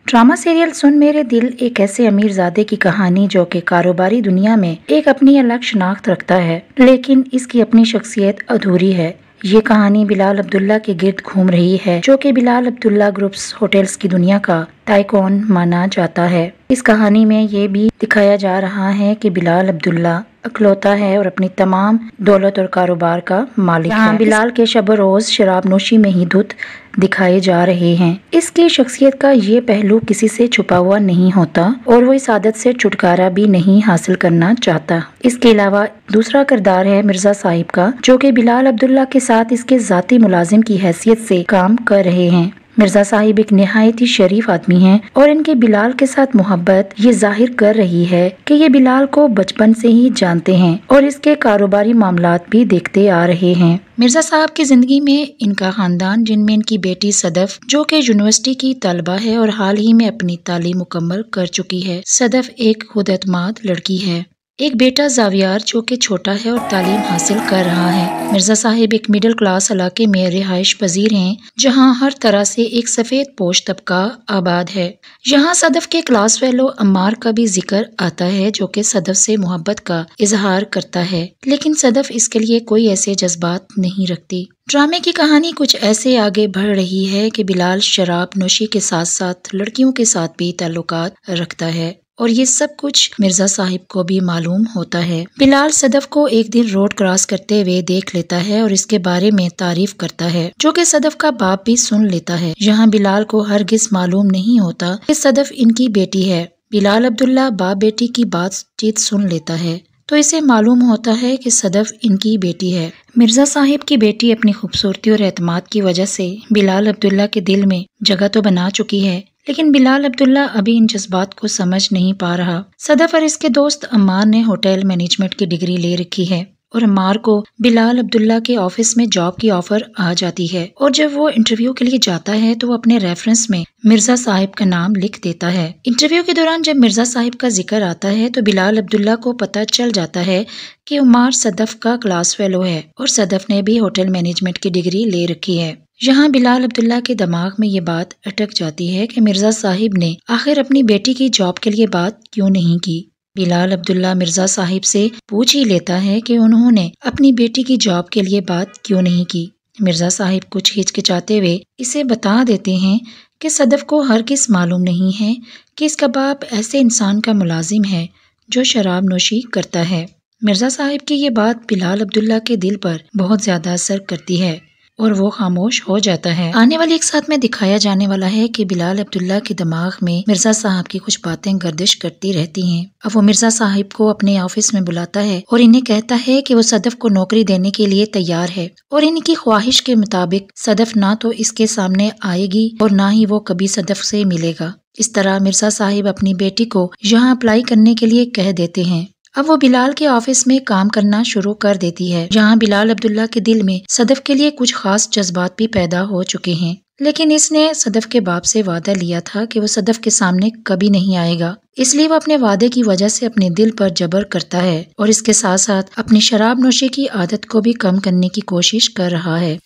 Drama serial सुन मेरे दिल एक ऐसे अमीर ज़ादे की कहानी जो कि कारोबारी दुनिया में एक अपनी अलग शनाख्त रखता है, लेकिन इसकी अपनी शख्सियत अधूरी है। ये कहानी बिलाल अब्दुल्ला के गिर्द घूम रही है, जो कि बिलाल अब्दुल्ला ग्रुप्स होटल्स की दुनिया का टाइकून माना जाता है। इस कहानी में ये भी दिखाया जा रहा है कि बिलाल अब्दुल्ला अकलौता है और अपनी तमाम दौलत और कारोबार का मालिक है। बिलाल के शब रोज शराब नोशी में ही धुत दिखाए जा रहे हैं। इसकी शख्सियत का ये पहलू किसी से छुपा हुआ नहीं होता और वो इस आदत से छुटकारा भी नहीं हासिल करना चाहता। इसके अलावा दूसरा किरदार है मिर्जा साहिब का, जो कि बिलाल अब्दुल्ला के साथ इसके जाती मुलाजिम की हैसियत से काम कर रहे हैं। मिर्जा साहिब एक निहायत ही शरीफ आदमी हैं और इनके बिलाल के साथ मोहब्बत ये जाहिर कर रही है कि ये बिलाल को बचपन से ही जानते हैं और इसके कारोबारी मामलात भी देखते आ रहे हैं। मिर्जा साहब की जिंदगी में इनका खानदान, जिनमें इनकी बेटी सदफ जो कि यूनिवर्सिटी की तलबा है और हाल ही में अपनी तालीम मुकम्मल कर चुकी है। सदफ एक खुदएतमाद लड़की है। एक बेटा जावियार जो कि छोटा है और तालीम हासिल कर रहा है। मिर्जा साहिब एक मिडिल क्लास इलाके में रिहाइश पजीर हैं, जहां हर तरह से एक सफेद पोश तबका आबाद है। यहाँ सदफ के क्लास फेलो अम्मार का भी जिक्र आता है, जो कि सदफ से मोहब्बत का इजहार करता है, लेकिन सदफ इसके लिए कोई ऐसे जज्बात नहीं रखती। ड्रामे की कहानी कुछ ऐसे आगे बढ़ रही है कि बिलाल शराब नोशी के साथ साथ लड़कियों के साथ भी ताल्लुकात रखता है और ये सब कुछ मिर्जा साहिब को भी मालूम होता है। बिलाल सदफ को एक दिन रोड क्रॉस करते हुए देख लेता है और इसके बारे में तारीफ करता है, जो कि सदफ का बाप भी सुन लेता है। यहाँ बिलाल को हरगिज मालूम नहीं होता कि सदफ इनकी बेटी है। बिलाल अब्दुल्ला बाप बेटी की बातचीत सुन लेता है तो इसे मालूम होता है कि सदफ इनकी बेटी है। मिर्जा साहिब की बेटी अपनी खूबसूरती और एतमाद की वजह से बिलाल अब्दुल्ला के दिल में जगह तो बना चुकी है, लेकिन बिलाल अब्दुल्ला अभी इन जज्बात को समझ नहीं पा रहा। सदफ और इसके दोस्त अम्मार ने होटल मैनेजमेंट की डिग्री ले रखी है और अम्मार को बिलाल अब्दुल्ला के ऑफिस में जॉब की ऑफर आ जाती है और जब वो इंटरव्यू के लिए जाता है तो वो अपने रेफरेंस में मिर्जा साहिब का नाम लिख देता है। इंटरव्यू के दौरान जब मिर्जा साहिब का जिक्र आता है तो बिलाल अब्दुल्ला को पता चल जाता है कि अम्मार सदफ का क्लास फेलो है और सदफ ने भी होटल मैनेजमेंट की डिग्री ले रखी है। यहाँ बिलाल अब्दुल्ला के दिमाग में ये बात अटक जाती है कि मिर्जा साहिब ने आखिर अपनी बेटी की जॉब के लिए बात क्यों नहीं की। बिलाल अब्दुल्ला मिर्जा साहिब से पूछ ही लेता है कि उन्होंने अपनी बेटी की जॉब के लिए बात क्यों नहीं की। मिर्जा साहिब कुछ हिचकिचाते हुए इसे बता देते हैं कि सदफ को हरगिज़ मालूम नहीं है कि इसका बाप ऐसे इंसान का मुलाजिम है जो शराब नोशी करता है। मिर्जा साहिब की ये बात बिलाल अब्दुल्ला के दिल पर बहुत ज्यादा असर करती है और वो खामोश हो जाता है। आने वाली एक साथ में दिखाया जाने वाला है कि बिलाल अब्दुल्ला के दिमाग में मिर्जा साहब की कुछ बातें गर्दिश करती रहती हैं। अब वो मिर्जा साहिब को अपने ऑफिस में बुलाता है और इन्हें कहता है कि वो सदफ को नौकरी देने के लिए तैयार है और इनकी ख्वाहिश के मुताबिक सदफ ना तो इसके सामने आएगी और ना ही वो कभी सदफ से मिलेगा। इस तरह मिर्जा साहिब अपनी बेटी को यहाँ अप्लाई करने के लिए कह देते हैं। अब वो बिलाल के ऑफिस में काम करना शुरू कर देती है, जहाँ बिलाल अब्दुल्ला के दिल में सदफ के लिए कुछ खास जज्बात भी पैदा हो चुके हैं, लेकिन इसने सदफ के बाप से वादा लिया था कि वो सदफ के सामने कभी नहीं आएगा। इसलिए वो अपने वादे की वजह से अपने दिल पर जबर करता है और इसके साथ साथ अपनी शराब नोशी की आदत को भी कम करने की कोशिश कर रहा है।